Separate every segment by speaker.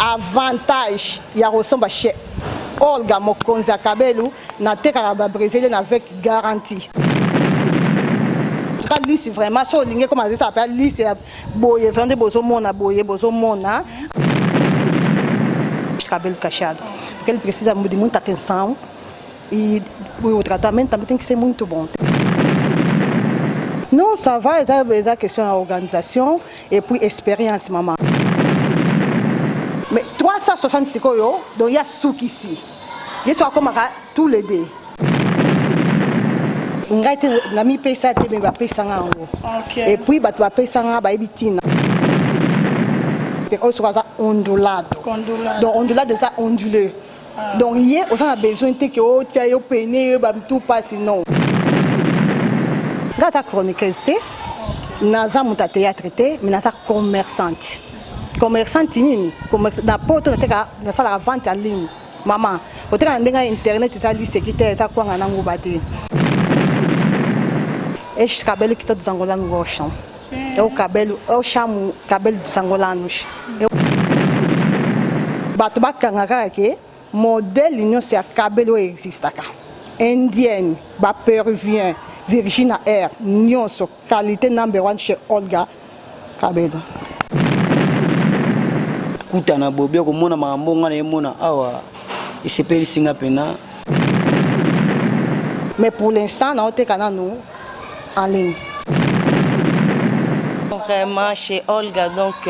Speaker 1: avantage ya ressemble chez Olga Mokonza Kabelu na tekara Brésilien avec garantie. Quand lui c'est vraiment so lingue comme ça s'appelle lui c'est boye vraiment bozo mona boye bozo mona cabelo cachado. Porque ele precisa de muita atenção e o tratamento também tem que ser muito bom. Non, ça va, c'est une question d'organisation et puis expérience, maman. Mais 365 euros, donc il y a souk ici. Je suis comme tous les deux. Je paye ça, je paye ça. Et puis, je paye ça, je paye ça. On soit ondulado. Donc, ondulado, c'est onduleux. Donc, hier, on a besoin de que tu aies peiné, tout passe, non. Grâce à chronique, naza muta théâtre té, mais naza commerçante. Commerçante nini, n'importe na sala vente en ligne. Maman, peut-être na internet ça li sécurité ça quoi ngana ngubati. Esh kabelo kito do zangola ngosha. E o kabelo, o chamu kabelo do zangola nush. Bato bakanga ke modèle union c'est kabelo existe ka. Indienne, ba péruvien Virginia Air, nyonso, qualité number 1 chez Olga Kabelu.
Speaker 2: Kutana bobia ko mona mambonga na mona awa isepeli singa pena.
Speaker 1: Mais pour l'instant, on est en ligne.
Speaker 3: Vraiment chez Olga donc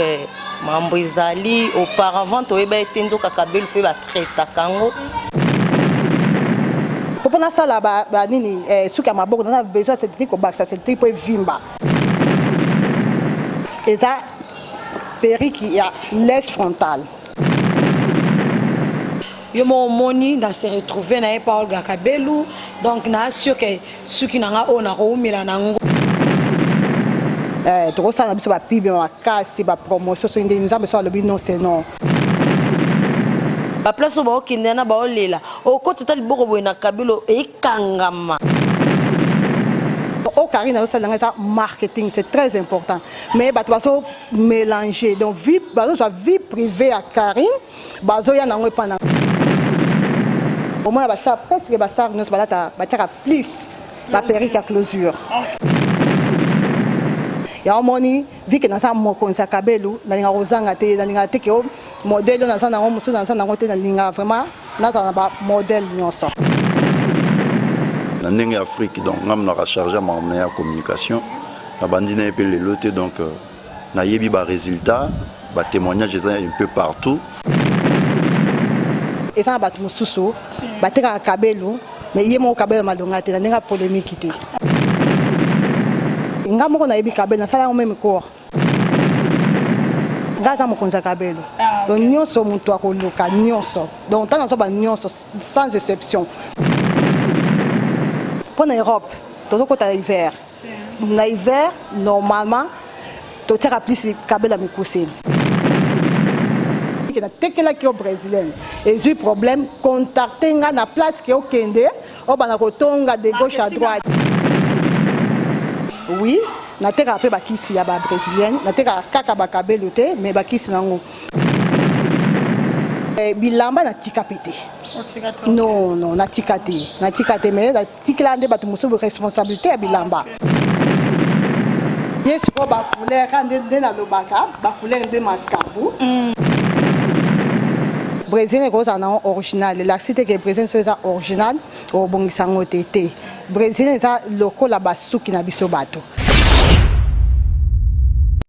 Speaker 3: mambo ezali auparavant toyeba etenzo Kabelu pe ba traita kango.
Speaker 1: Pour ça là nini suka maboko on a besoin cette technique au bac ça c'est type vimba. Et ça péri qui a l'aise frontale.
Speaker 4: Yo mon moni dans se retrouver na pas Olga Kabelu donc na sûr que ceux qui n'anga ona ko umira nango.
Speaker 1: Trop ça na biso ba pibe ma kasi ba promotion so inde nous a besoin le non c'est non.
Speaker 3: La place où on est na baolela au côté de Borobo na Kabelu et Kangama.
Speaker 1: Au Karina ça marketing c'est très important mais bah tu vas mélanger donc vie vie privée à Karine bazo ya nango pendant au moins bah ça presque bah ça nous bah ta bah plus la perruque à closure. Ya omoni vike na sa Mokonza Kabelu na linga ozanga te na linga te ke modèle na sa na musu na sa na ngote na linga vraiment na sa na ba modèle nyonso
Speaker 5: na ndenge Afrique donc ngam na recharger ma ya communication na bandina epele le loté donc na yebi ba résultat ba témoignage un peu partout
Speaker 1: et ça ba mususu ba te ka Kabelu mais yemo Kabelu malonga te na ndenge polémique te ngamo na yebi Kabelu na sala o même corps ngaza Mokonza Kabelu donc nyonso mutu akoluka nyonso donc tana so ba nyonso sans exception pour l'Europe tout côté hiver na hiver normalement to tira plus Kabelu mikuse qui na tekela ki au brésilien et j'ai problème contacter nga na place ki o kende o bana kotonga de gauche à droite. Oui, na teka pe bakisi ya ba brésilienne, na teka kaka ba Kabelu te, mais bakisi nango. Bilamba na tika pété. Non, non, na tika te, mais na tika nde batu musu responsabilité ya bilamba. Yes, ko ba couleur de na lobaka, ba couleur de makabu. Brésilien est original. La cité qui est Brésilien c'est original au bon sango tété. Brésilien est local la basu qui na biso bato.